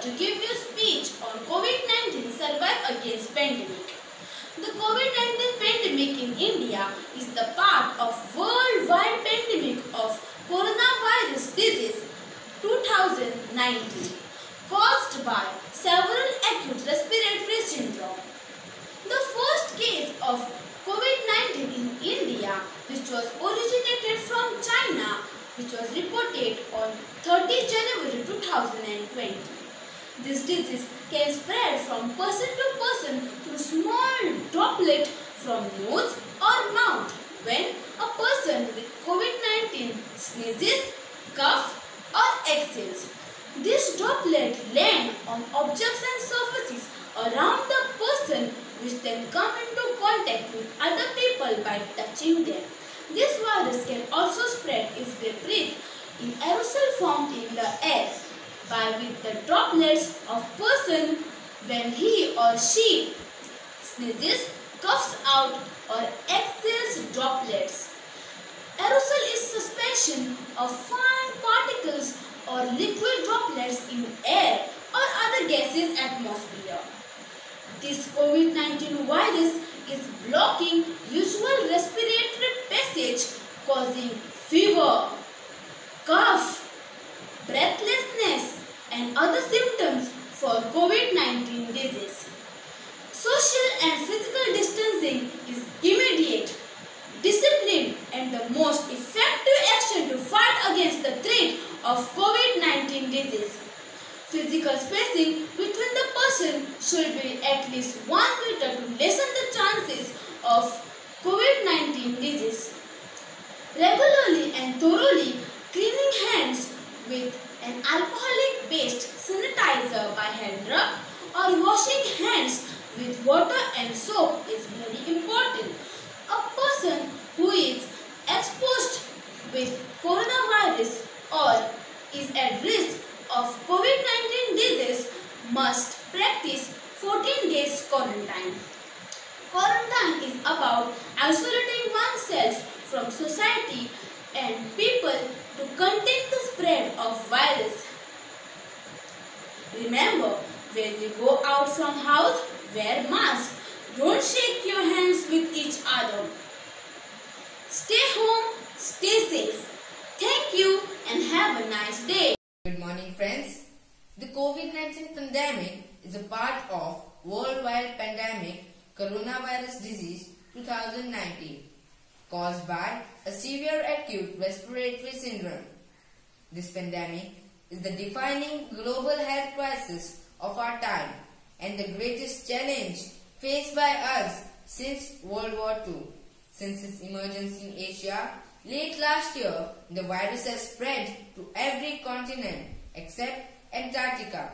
to give you a speech on COVID-19 Survive Against Pandemic. The COVID-19 pandemic in India is the part of worldwide pandemic of coronavirus disease 2019 caused by several acute respiratory syndrome. The first case of COVID-19 in India, which was originated from China, which was reported on 30 January 2020. This disease can spread from person to person through small droplet from nose or mouth when a person with COVID-19 sneezes, coughs or exhales. This droplet land on objects and surfaces around the person, which then come into contact with other people by touching them. This virus can also spread if they breathe in aerosol form in the air by with the droplets of person when he or she sneezes, coughs out or exhales droplets. Aerosol is suspension of fine particles or liquid droplets in air or other gases atmosphere. This COVID-19 virus is blocking usual respiratory passage, causing fever, cough, breathlessness and other symptoms for COVID-19 disease. Social and physical distancing is immediate, discipline and the most effective action to fight against the threat of COVID-19 disease. Physical spacing between the person should be at least 1 meter to lessen the chances of COVID-19 disease. Regularly and thoroughly cleaning hands with an alcoholic-based sanitizer by hand rub or washing hands with water and soap is very important. A person who is exposed with coronavirus or is at risk of COVID-19 disease must practice 14 days quarantine. Quarantine is about isolating oneself from society and people to contain the spread of virus. Remember, when you go out from house, wear mask. Don't shake your hands with each other. Stay home, stay safe. Thank you and have a nice day. Good morning friends. The COVID-19 pandemic is a part of worldwide pandemic coronavirus disease 2019 caused by a severe acute respiratory syndrome. This pandemic is the defining global health crisis of our time and the greatest challenge faced by us since World War II. Since its emergence in Asia late last year, the virus has spread to every continent except Antarctica.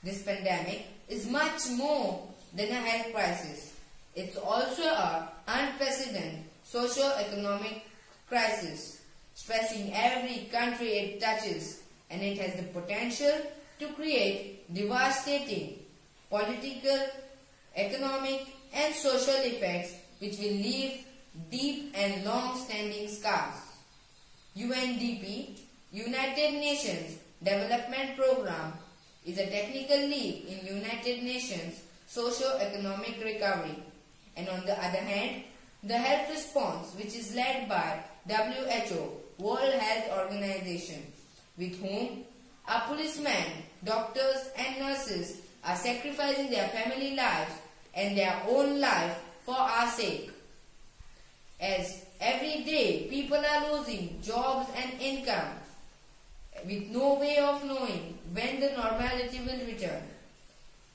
This pandemic is much more than a health crisis. It's also an unprecedented socio-economic crisis, stressing every country it touches, and it has the potential to create devastating political, economic and social effects which will leave deep and long-standing scars. UNDP, United Nations Development Programme, is a technical leap in United Nations socio-economic recovery, and on the other hand, the health response, which is led by WHO, World Health Organization, with whom our policemen, doctors and nurses are sacrificing their family lives and their own life for our sake. As every day people are losing jobs and income with no way of knowing when the normality will return.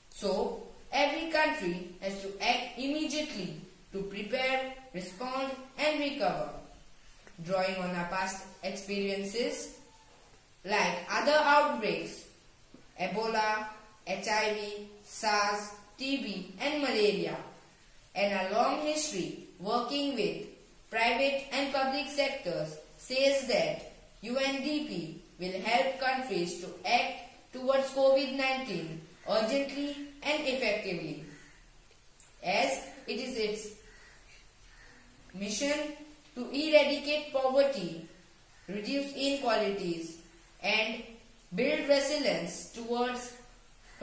So, every country has to act immediately to prepare, respond and recover. Drawing on our past experiences like other outbreaks, Ebola, HIV, SARS, TB and malaria, and a long history working with private and public sectors says that UNDP will help countries to act towards COVID-19 urgently and effectively, as it is its mission to eradicate poverty, reduce inequalities and build resilience towards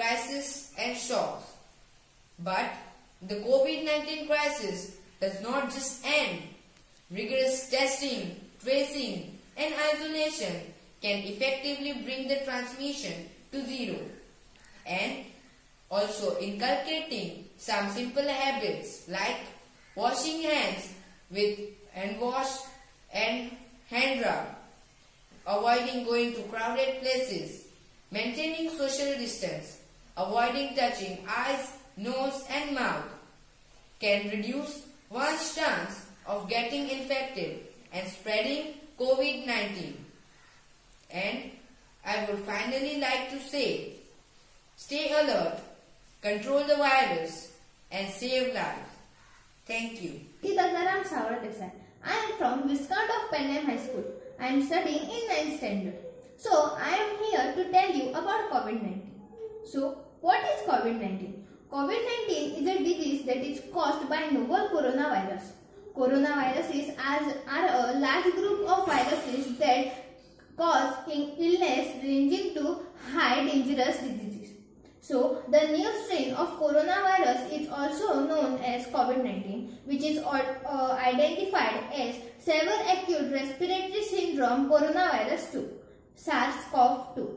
crises and shocks. But the COVID-19 crisis does not just end. Rigorous testing, tracing and isolation can effectively bring the transmission to zero. And also inculcating some simple habits like washing hands with hand wash and hand rub, avoiding going to crowded places, maintaining social distance, avoiding touching eyes, nose and mouth can reduce one's chance of getting infected and spreading COVID-19. And I would finally like to say, stay alert, control the virus and save lives. Thank you. Ganganaram Savar Desai. I am from Viscount of Penham High School. I am studying in 9th standard. So, I am here to tell you about COVID-19. So, what is COVID-19? COVID-19 is a disease that is caused by novel coronavirus. Coronaviruses are a large group of viruses that cause illness ranging to high dangerous diseases. So, the new strain of coronavirus is also known as COVID-19, which is identified as Severe Acute Respiratory Syndrome Coronavirus 2, SARS-CoV-2.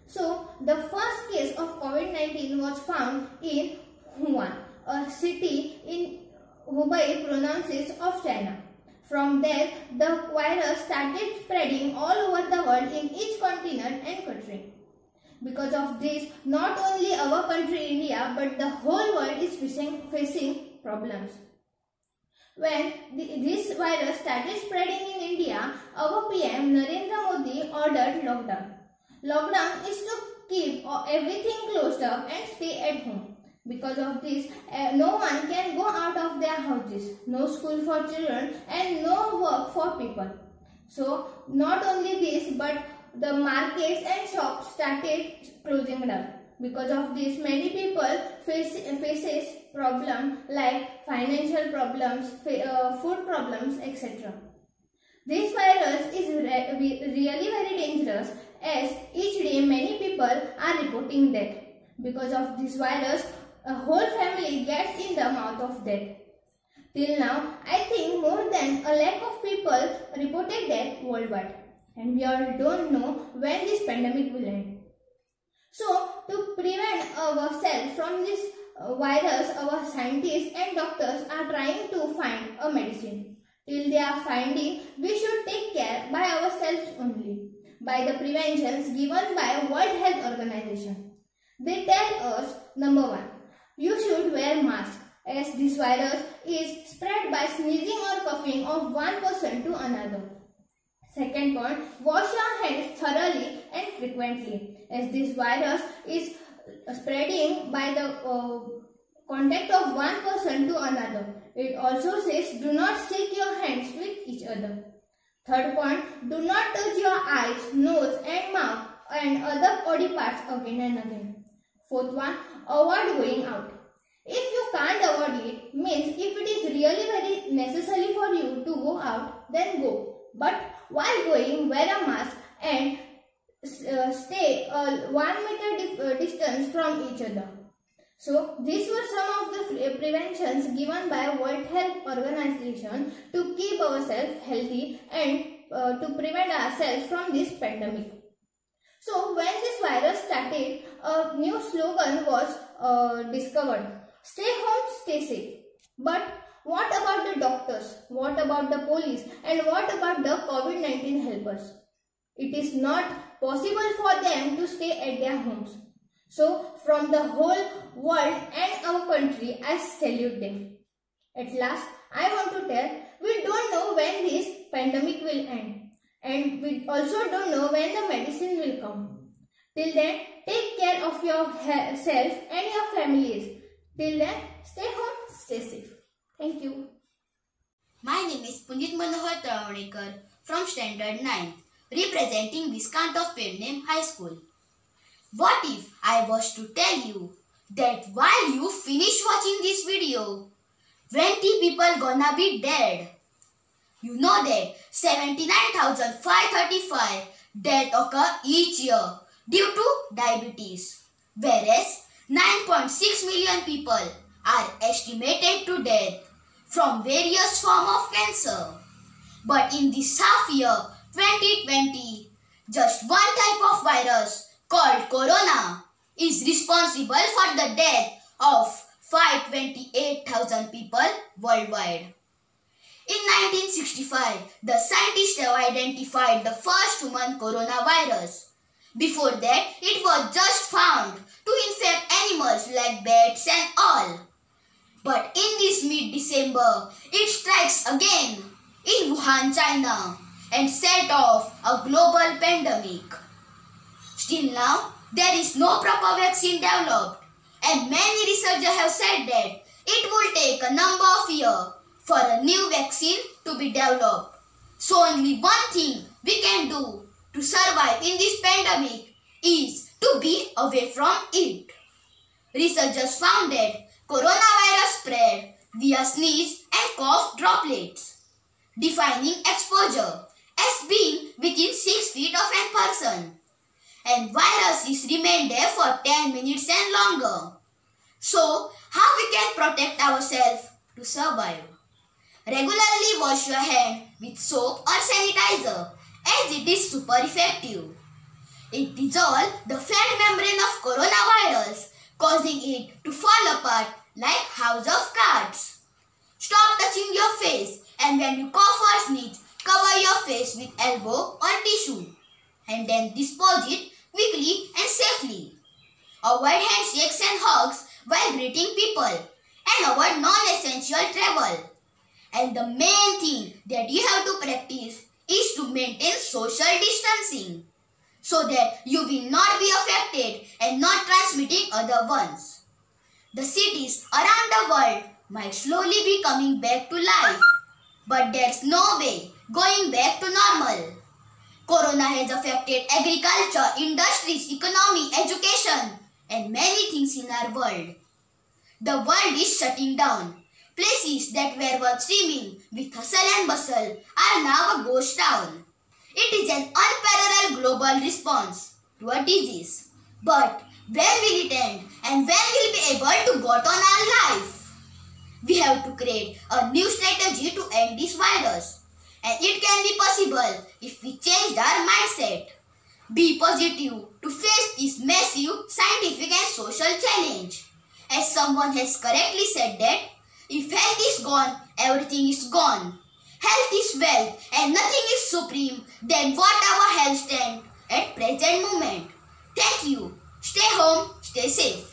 So, the first case of COVID-19 was found in Wuhan, a city in Hubei province of China. From there, the virus started spreading all over the world in each continent and country. Because of this, not only our country India but the whole world is facing problems. When this virus started spreading in India, our PM Narendra Modi ordered lockdown. Lockdown is to keep everything closed up and stay at home. Because of this, no one can go out of their houses, no school for children and no work for people. So, not only this but the markets and shops started closing down. Because of this, many people faces problems like financial problems, food problems, etc. This virus is really very dangerous, as each day many people are reporting death. Because of this virus, a whole family gets in the mouth of death. Till now, I think more than 1 lakh of people reported death worldwide. And we all don't know when this pandemic will end. So, to prevent ourselves from this virus, our scientists and doctors are trying to find a medicine. Till they are finding, we should take care by ourselves only, by the preventions given by World Health Organization. They tell us, number 1, you should wear mask, as this virus is spread by sneezing or coughing of one person to another. Second point, wash your hands thoroughly and frequently, as this virus is spreading by the contact of one person to another. It also says do not shake your hands with each other. Third point, do not touch your eyes, nose and mouth and other body parts again and again. Fourth one, avoid going out. If you can't avoid it, means if it is really very necessary for you to go out, then go. But while going, wear a mask and stay a 1 meter distance from each other. So, these were some of the preventions given by World Health Organization to keep ourselves healthy and to prevent ourselves from this pandemic. So, when this virus started, a new slogan was discovered. Stay home, stay safe. But what about the doctors? What about the police? And what about the COVID-19 helpers? It is not possible for them to stay at their homes. So, from the whole world and our country, I salute them. At last, I want to tell, we don't know when this pandemic will end. And we also don't know when the medicine will come. Till then, take care of yourself and your families. Till then, stay home, stay safe. Thank you. My name is Punjit Manohar Travadekar from Standard 9, representing Viscount of Penham High School. What if I was to tell you that while you finish watching this video, 20 people gonna be dead? You know that 79,535 deaths occur each year due to diabetes, whereas 9.6 million people are estimated to death from various forms of cancer. But in this half year 2020, just one type of virus called corona is responsible for the death of 528,000 people worldwide. In 1965, the scientists have identified the first human coronavirus. Before that, it was just found to infect animals like bats and all. But in this mid-December, it strikes again in Wuhan, China, and set off a global pandemic. Still now, there is no proper vaccine developed, and many researchers have said that it will take a number of years for a new vaccine to be developed. So only one thing we can do to survive in this pandemic is to be away from it. Researchers found that coronavirus spread via sneeze and cough droplets, defining exposure as being within 6 feet of a person, and viruses remain there for 10 minutes and longer. So, how we can protect ourselves to survive? Regularly wash your hand with soap or sanitizer, as it is super effective. It dissolves the fat membrane of coronavirus, causing it to fall apart like house of cards. Stop touching your face, and when you cough or sneeze, cover your face with elbow or tissue, and then dispose it quickly and safely. Avoid handshakes and hugs while greeting people, and avoid non-essential travel. And the main thing that you have to practice is to maintain social distancing, so that you will not be affected and not transmitting other ones. The cities around the world might slowly be coming back to life, but there's no way going back to normal. Corona has affected agriculture, industries, economy, education, and many things in our world. The world is shutting down. Places that were once teeming with hustle and bustle are now a ghost town. It is an unparalleled global response to a disease. But where will it end, and when will we be able to go on our life? We have to create a new strategy to end this virus. And it can be possible if we change our mindset. Be positive to face this massive scientific and social challenge. As someone has correctly said that, if health is gone, everything is gone. Health is wealth and nothing is supreme than what our health stands at present moment. Thank you. Stay home, stay safe.